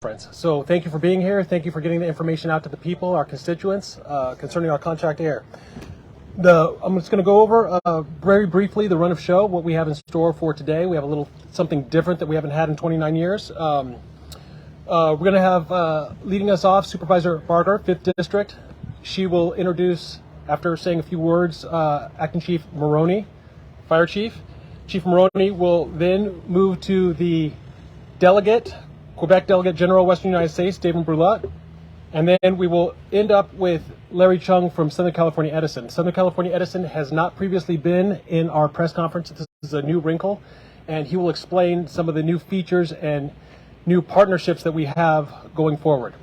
conference. So thank you for being here. Thank you for getting the information out to the people, our constituents, concerning our contract air. I'm just going to go over very briefly the run of show, what we have in store for today. We have a little something different that we haven't had in 29 years. We're going to have leading us off Supervisor Barger, 5th District. She will introduce, after saying a few words, Acting Chief Moroney, Fire Chief. Chief Moroney will then move to the delegate, Quebec Delegate General, Western United States, David Brulot. And then we will end up with Larry Chung from Southern California Edison. Southern California Edison has not previously been in our press conference. This is a new wrinkle, and he will explain some of the new features and new partnerships that we have going forward.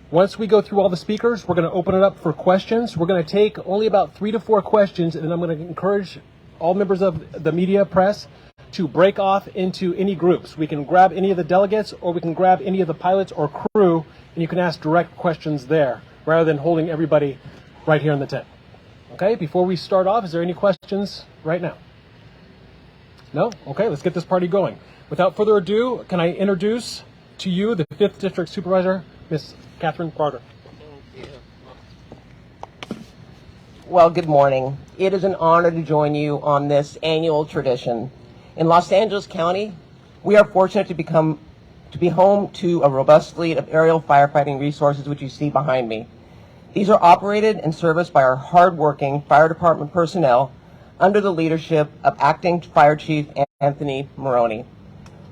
Once we go through all the speakers, we're going to open it up for questions. We're going to take only about 3 to 4 questions, and then I'm going to encourage all members of the media press to break off into any groups. We can grab any of the delegates, or we can grab any of the pilots or crew, and you can ask direct questions there rather than holding everybody right here in the tent. Okay, before we start off, is there any questions right now? No? Okay, let's get this party going. Without further ado, can I introduce to you the 5th District Supervisor, Ms. Catherine Barger. Thank you. Well, good morning. It is an honor to join you on this annual tradition. In Los Angeles County, we are fortunate to be home to a robust fleet of aerial firefighting resources, which you see behind me. These are operated and serviced by our hard-working fire department personnel under the leadership of Acting Fire Chief Anthony Moroney.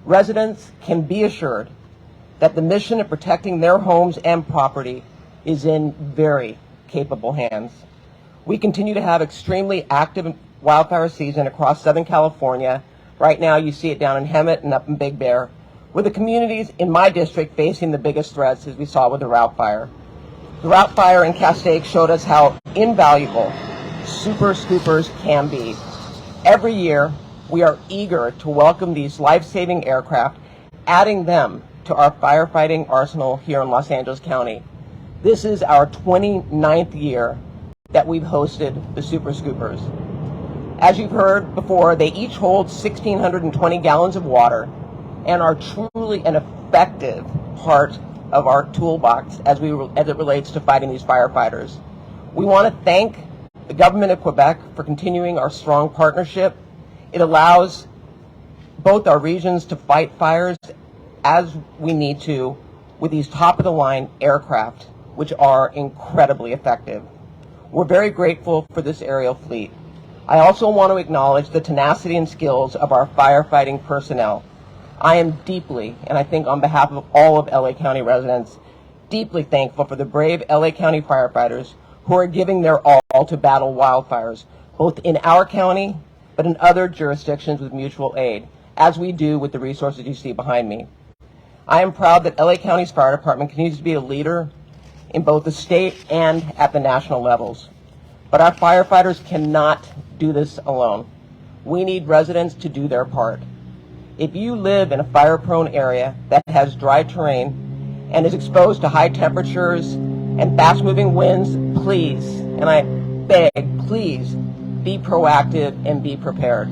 Residents can be assured that the mission of protecting their homes and property is in very capable hands. We continue to have extremely active wildfire season across Southern California. Right now, you see it down in Hemet and up in Big Bear, with the communities in my district facing the biggest threats, as we saw with the Route Fire. The Route Fire in Castaic showed us how invaluable super scoopers can be. Every year, we are eager to welcome these life-saving aircraft, adding them to our firefighting arsenal here in Los Angeles County. This is our 29th year that we've hosted the Super Scoopers. As you've heard before, they each hold 1,620 gallons of water and are truly an effective part of our toolbox as it relates to fighting these firefighters. We want to thank the government of Quebec for continuing our strong partnership. It allows both our regions to fight fires as we need to with these top-of-the-line aircraft, which are incredibly effective. We're very grateful for this aerial fleet. I also want to acknowledge the tenacity and skills of our firefighting personnel. I am deeply, and I think on behalf of all of LA County residents, deeply thankful for the brave LA County firefighters who are giving their all to battle wildfires, both in our county, but in other jurisdictions with mutual aid, as we do with the resources you see behind me. I am proud that LA County's fire department continues to be a leader in both the state and at the national levels. But our firefighters cannot do this alone. We need residents to do their part. If you live in a fire-prone area that has dry terrain and is exposed to high temperatures and fast-moving winds, please, and I beg, please, be proactive and be prepared.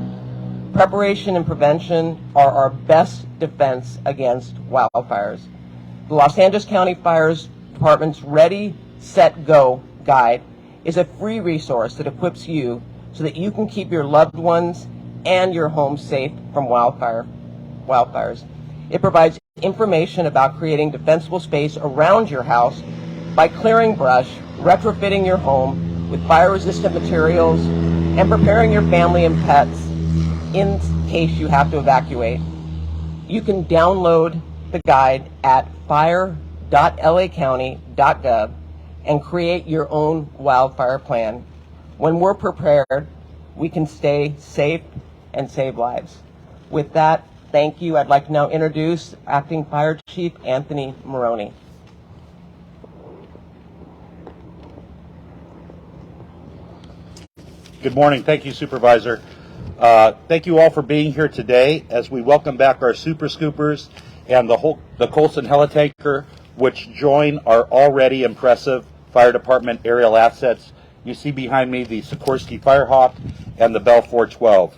Preparation and prevention are our best defense against wildfires. The Los Angeles County Fire Department's Ready, Set, Go guide is a free resource that equips you so that you can keep your loved ones and your home safe from wildfires. It provides information about creating defensible space around your house by clearing brush, retrofitting your home with fire-resistant materials, and preparing your family and pets in case you have to evacuate. You can download the guide at fire.lacounty.gov and create your own wildfire plan. When we're prepared, we can stay safe and save lives. With that, thank you. I'd like to now introduce Acting Fire Chief Anthony Moroney. Good morning. Thank you, Supervisor. Thank you all for being here today as we welcome back our Super Scoopers and the Colson Helitanker, which join our already impressive fire department aerial assets. You see behind me the Sikorsky Firehawk and the Bell 412.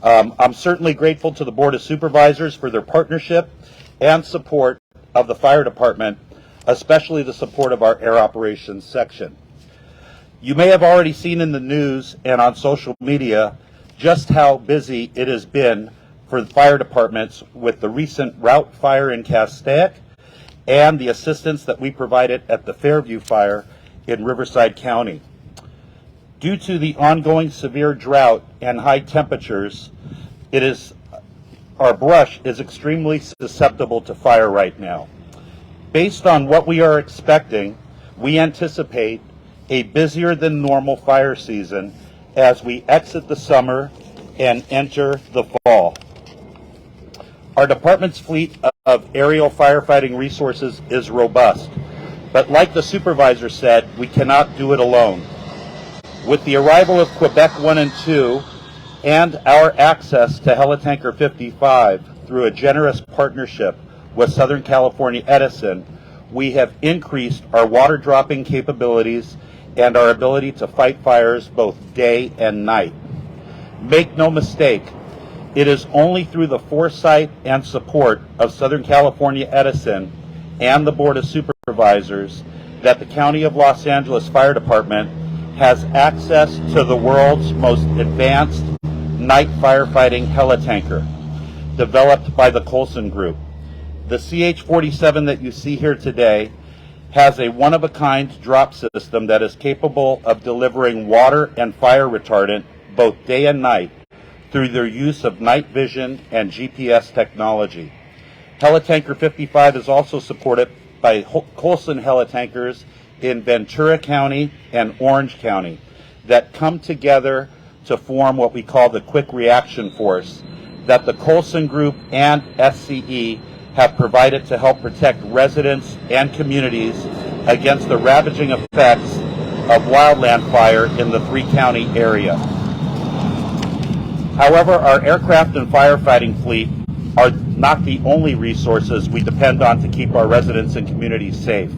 I'm certainly grateful to the Board of Supervisors for their partnership and support of the fire department, especially the support of our air operations section. You may have already seen in the news and on social media just how busy it has been for the fire departments with the recent route fire in Castaic and the assistance that we provided at the Fairview fire in Riverside County. Due to the ongoing severe drought and high temperatures, our brush is extremely susceptible to fire right now. Based on what we are expecting, we anticipate a busier than normal fire season as we exit the summer and enter the fall. Our department's fleet of aerial firefighting resources is robust, but like the supervisor said, we cannot do it alone. With the arrival of Quebec 1 and 2 and our access to Helitanker 55 through a generous partnership with Southern California Edison, we have increased our water dropping capabilities and our ability to fight fires both day and night. Make no mistake, it is only through the foresight and support of Southern California Edison and the Board of Supervisors that the County of Los Angeles Fire Department has access to the world's most advanced night firefighting helitanker, developed by the Colson Group. The CH-47 that you see here today has a one-of-a-kind drop system that is capable of delivering water and fire retardant both day and night through their use of night vision and GPS technology. Helitanker 55 is also supported by Colson helitankers in Ventura County and Orange County that come together to form what we call the Quick Reaction Force that the Colson Group and SCE have provided to help protect residents and communities against the ravaging effects of wildland fire in the three-county area. However, our aircraft and firefighting fleet are not the only resources we depend on to keep our residents and communities safe.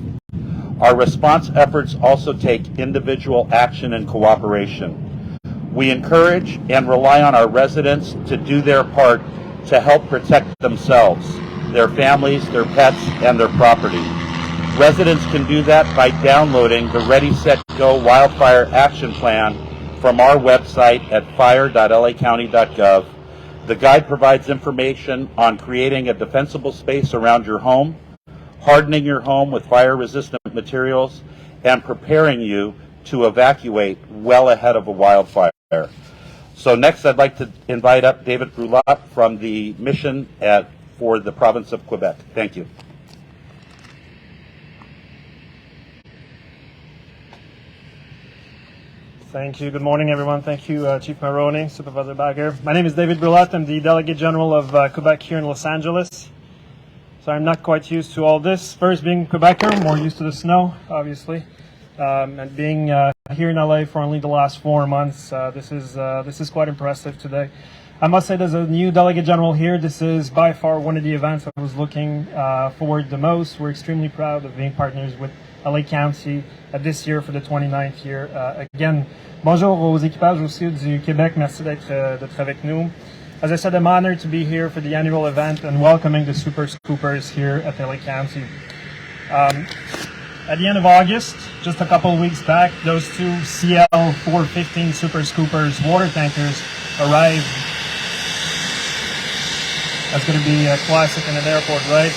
Our response efforts also take individual action and cooperation. We encourage and rely on our residents to do their part to help protect themselves, their families, their pets, and their property. Residents can do that by downloading the Ready, Set, Go Wildfire Action Plan from our website at fire.lacounty.gov. The guide provides information on creating a defensible space around your home, hardening your home with fire-resistant materials, and preparing you to evacuate well ahead of a wildfire. So next, I'd like to invite up David Brulat from the mission for the province of Quebec. Thank you. Thank you. Good morning, everyone. Thank you, Chief Moroney, Supervisor Barger. My name is David Brulat. I'm the Delegate General of Quebec here in Los Angeles. So I'm not quite used to all this. First, being Quebecer, more used to the snow, obviously. And being here in LA for only the last 4 months, this is quite impressive today. I must say, there's a new Delegate General here. This is by far one of the events I was looking forward the most. We're extremely proud of being partners with LA County this year for the 29th year. Again, bonjour aux équipages aussi du Québec. Merci d'être avec nous. As I said, I'm honored to be here for the annual event and welcoming the Super Scoopers here at LA County. At the end of August, just a couple of weeks back, those two CL-415 Super Scoopers water tankers arrived. That's going to be a classic in an airport, right?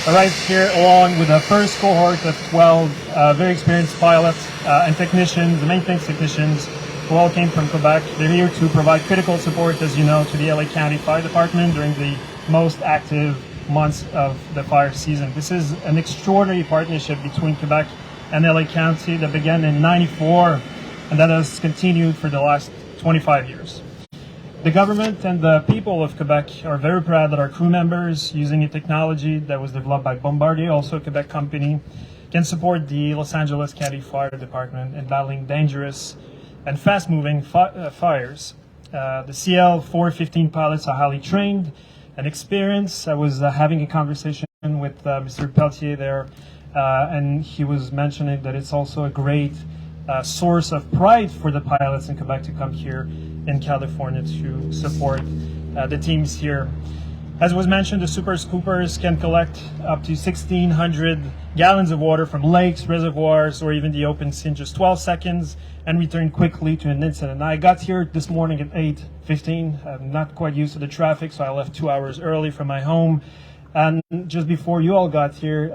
Arrived here along with the first cohort of 12 very experienced pilots and technicians, the maintenance technicians, who all came from Quebec. They're here to provide critical support, as you know, to the LA County Fire Department during the most active months of the fire season. This is an extraordinary partnership between Quebec and LA County that began in '94 and that has continued for the last 25 years. The government and the people of Quebec are very proud that our crew members, using a technology that was developed by Bombardier, also a Quebec company, can support the Los Angeles County Fire Department in battling dangerous and fast-moving fires. The CL-415 pilots are highly trained and experienced. I was having a conversation with Mr. Pelletier there, and he was mentioning that it's also a great source of pride for the pilots in Quebec to come here in California to support the teams here. As was mentioned, the super scoopers can collect up to 1,600 gallons of water from lakes, reservoirs, or even the open sea in just 12 seconds and return quickly to an incident. Now, I got here this morning at 8:15. I'm not quite used to the traffic, so I left 2 hours early from my home. And just before you all got here,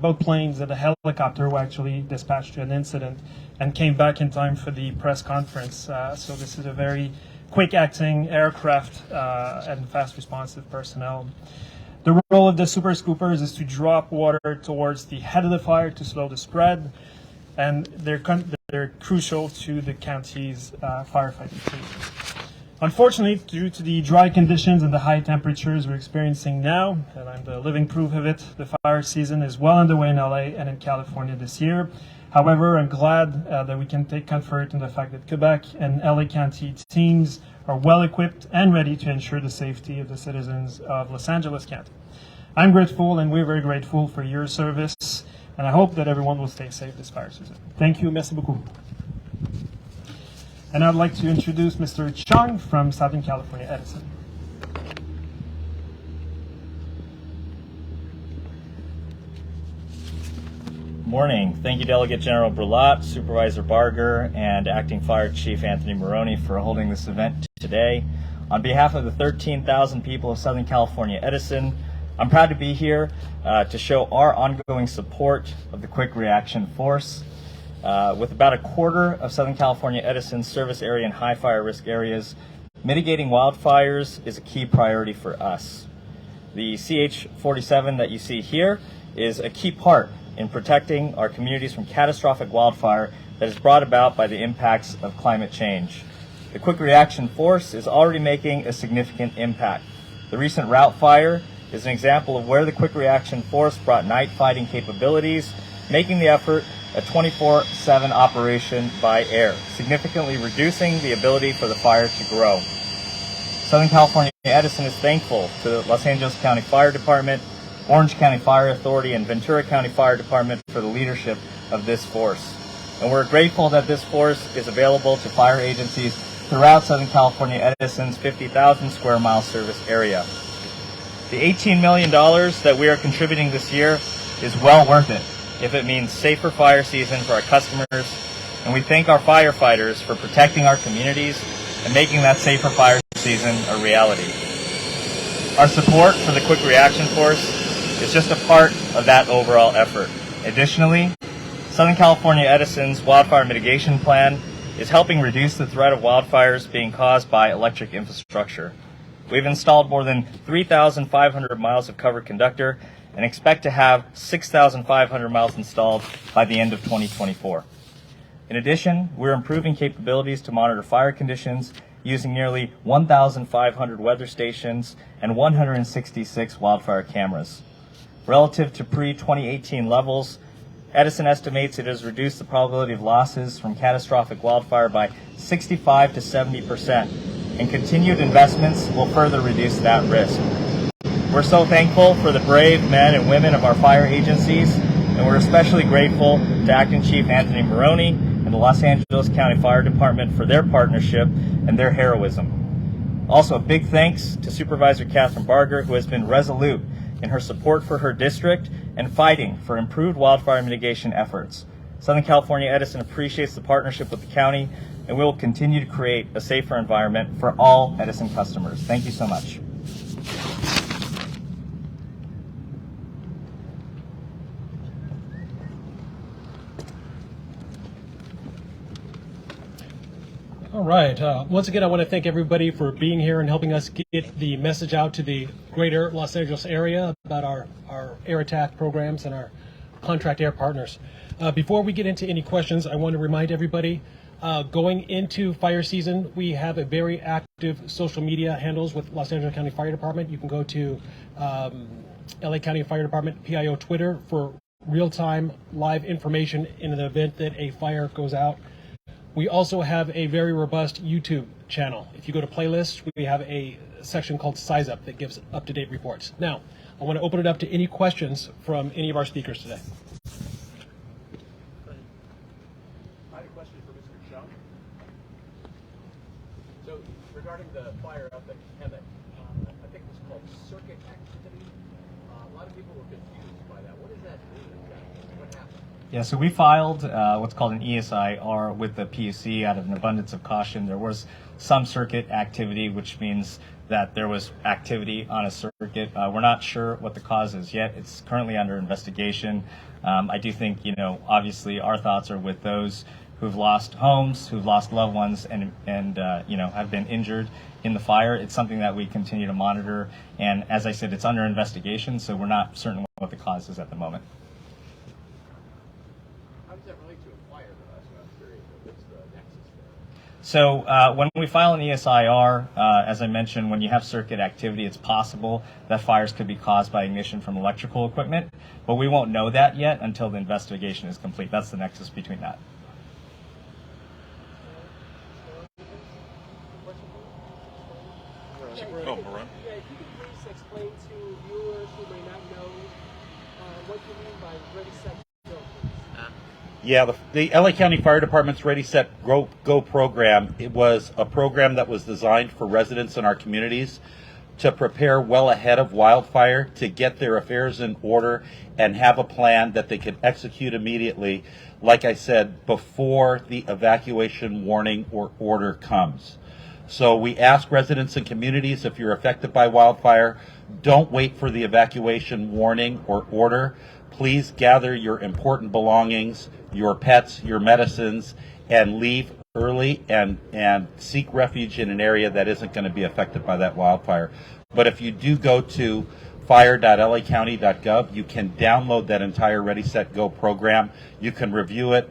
both planes and a helicopter were actually dispatched to an incident and came back in time for the press conference. So this is a very quick-acting aircraft and fast responsive personnel. The role of the super scoopers is to drop water towards the head of the fire to slow the spread, and they're crucial to the county's firefighting team. Unfortunately, due to the dry conditions and the high temperatures we're experiencing now, and I'm the living proof of it, the fire season is well underway in LA and in California this year. However, I'm glad that we can take comfort in the fact that Quebec and LA County teams are well equipped and ready to ensure the safety of the citizens of Los Angeles County. I'm grateful, and we're very grateful for your service, and I hope that everyone will stay safe this fire season. Thank you. Merci beaucoup. And I'd like to introduce Mr. Chung from Southern California Edison. Morning. Thank you, Delegate General Brulat, Supervisor Barger, and Acting Fire Chief Anthony Moroney for holding this event today. On behalf of the 13,000 people of Southern California Edison, I'm proud to be here to show our ongoing support of the Quick Reaction Force. With about a quarter of Southern California Edison's service area in high fire risk areas, mitigating wildfires is a key priority for us. The CH-47 that you see here is a key part in protecting our communities from catastrophic wildfire that is brought about by the impacts of climate change. The Quick Reaction Force is already making a significant impact. The recent route fire is an example of where the Quick Reaction Force brought night fighting capabilities, making the effort a 24/7 operation by air, significantly reducing the ability for the fire to grow. Southern California Edison is thankful to the Los Angeles County Fire Department, Orange County Fire Authority, and Ventura County Fire Department for the leadership of this force. And we're grateful that this force is available to fire agencies throughout Southern California Edison's 50,000 square mile service area. The $18 million that we are contributing this year is well worth it if it means safer fire season for our customers, and we thank our firefighters for protecting our communities and making that safer fire season a reality. Our support for the Quick Reaction Force is just a part of that overall effort. Additionally, Southern California Edison's wildfire mitigation plan is helping reduce the threat of wildfires being caused by electric infrastructure. We've installed more than 3,500 miles of covered conductor and expect to have 6,500 miles installed by the end of 2024. In addition, we're improving capabilities to monitor fire conditions using nearly 1,500 weather stations and 166 wildfire cameras. Relative to pre-2018 levels, Edison estimates it has reduced the probability of losses from catastrophic wildfire by 65 to 70%, and continued investments will further reduce that risk. We're so thankful for the brave men and women of our fire agencies, and we're especially grateful to Acting Chief Anthony Moroney and the Los Angeles County Fire Department for their partnership and their heroism. Also, a big thanks to Supervisor Catherine Barger, who has been resolute in her support for her district and fighting for improved wildfire mitigation efforts. Southern California Edison appreciates the partnership with the county, and we will continue to create a safer environment for all Edison customers. Thank you so much. All right. Once again, I want to thank everybody for being here and helping us get the message out to the greater Los Angeles area about our air attack programs and our contract air partners. Before we get into any questions, I want to remind everybody, going into fire season, we have a very active social media handles with Los Angeles County Fire Department. You can go to LA County Fire Department PIO Twitter for real-time live information in the event that a fire goes out. We also have a very robust YouTube channel. If you go to playlists, we have a section called Size Up that gives up-to-date reports. Now, I want to open it up to any questions from any of our speakers today. I have a question for Mr. Chung. So, regarding the fire out that I think was called circuit activity. A lot of people were confused by that. What does that mean exactly? What happened? Yeah, so we filed what's called an ESIR with the PUC out of an abundance of caution. There was some circuit activity, which means that there was activity on a circuit. We're not sure what the cause is yet. It's currently under investigation. I do think, obviously our thoughts are with those who've lost homes, who've lost loved ones, and have been injured in the fire. It's something that we continue to monitor. And as I said, it's under investigation, so we're not certain what the cause is at the moment. How does that relate to a fire? I'm curious. What's the nexus there? So when we file an ESIR, as I mentioned, when you have circuit activity, it's possible that fires could be caused by ignition from electrical equipment, but we won't know that yet until the investigation is complete. That's the nexus between that. Oh, Moroney. Yeah, if you could please explain to viewers who may not know what you mean by ready, set, go. Yeah, the LA County Fire Department's Ready, Set, Go program, it was a program that was designed for residents in our communities to prepare well ahead of wildfire, to get their affairs in order and have a plan that they could execute immediately, like I said, before the evacuation warning or order comes. So we ask residents and communities, if you're affected by wildfire, don't wait for the evacuation warning or order. Please gather your important belongings, your pets, your medicines, and leave early and seek refuge in an area that isn't going to be affected by that wildfire. But if you do go to fire.lacounty.gov, you can download that entire Ready, Set, Go program. You can review it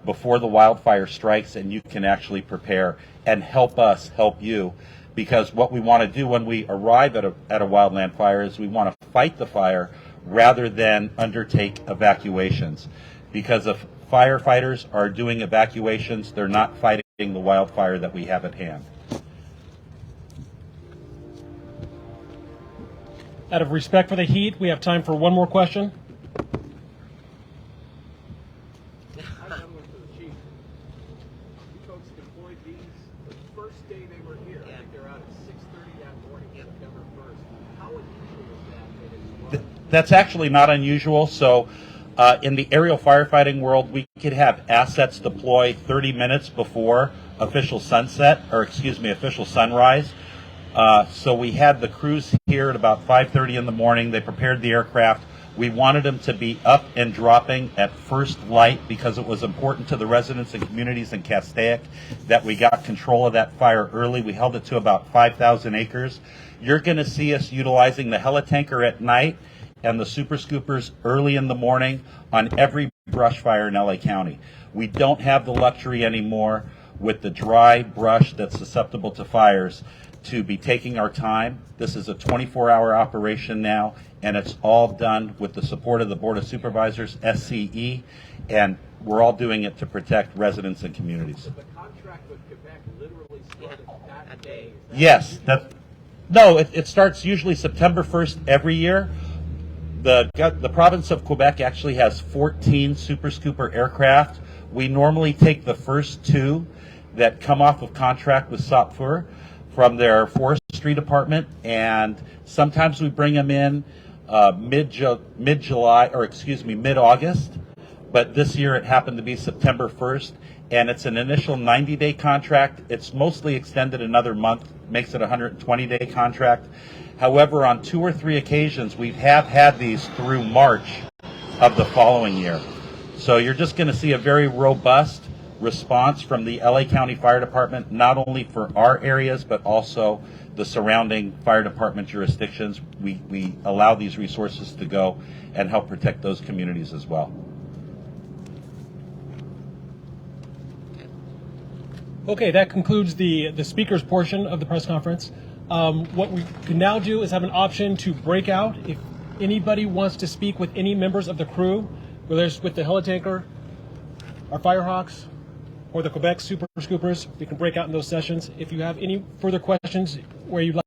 before the wildfire strikes, and you can actually prepare and help us help you, because what we want to do when we arrive at a wildland fire is we want to fight the fire rather than undertake evacuations, because if firefighters are doing evacuations, they're not fighting the wildfire that we have at hand. Out of respect for the heat, we have time for one more question. I have one for the chief. You folks deployed these the first day they were here. I think they're out at 6:30 that morning, September 1st. How unusual is that? That's actually not unusual. So in the aerial firefighting world, we could have assets deploy 30 minutes before official sunset, or official sunrise. So we had the crews here at about 5:30 in the morning. They prepared the aircraft. We wanted them to be up and dropping at first light because it was important to the residents and communities in Castaic that we got control of that fire early. We held it to about 5,000 acres. You're going to see us utilizing the helitanker at night and the super scoopers early in the morning on every brush fire in LA County. We don't have the luxury anymore with the dry brush that's susceptible to fires to be taking our time. This is a 24-hour operation now, and it's all done with the support of the Board of Supervisors, SCE, and we're all doing it to protect residents and communities. So the contract with Quebec literally started that day. Yes, it starts usually September 1st every year. The province of Quebec actually has 14 Super Scooper aircraft. We normally take the first two that come off of contract with SOPFUR from their forestry department, and sometimes we bring them in mid-August. But this year it happened to be September 1st, and it's an initial 90-day contract. It's mostly extended another month, makes it a 120-day contract. However, on 2 or 3 occasions, we have had these through March of the following year. So you're just going to see a very robust response from the LA County Fire Department, not only for our areas, but also the surrounding fire department jurisdictions. We allow these resources to go and help protect those communities as well. Okay, that concludes the speaker's portion of the press conference. What we can now do is have an option to break out. If anybody wants to speak with any members of the crew, whether it's with the helitanker, our Firehawks, or the Quebec Super Scoopers, we can break out in those sessions. If you have any further questions where you'd like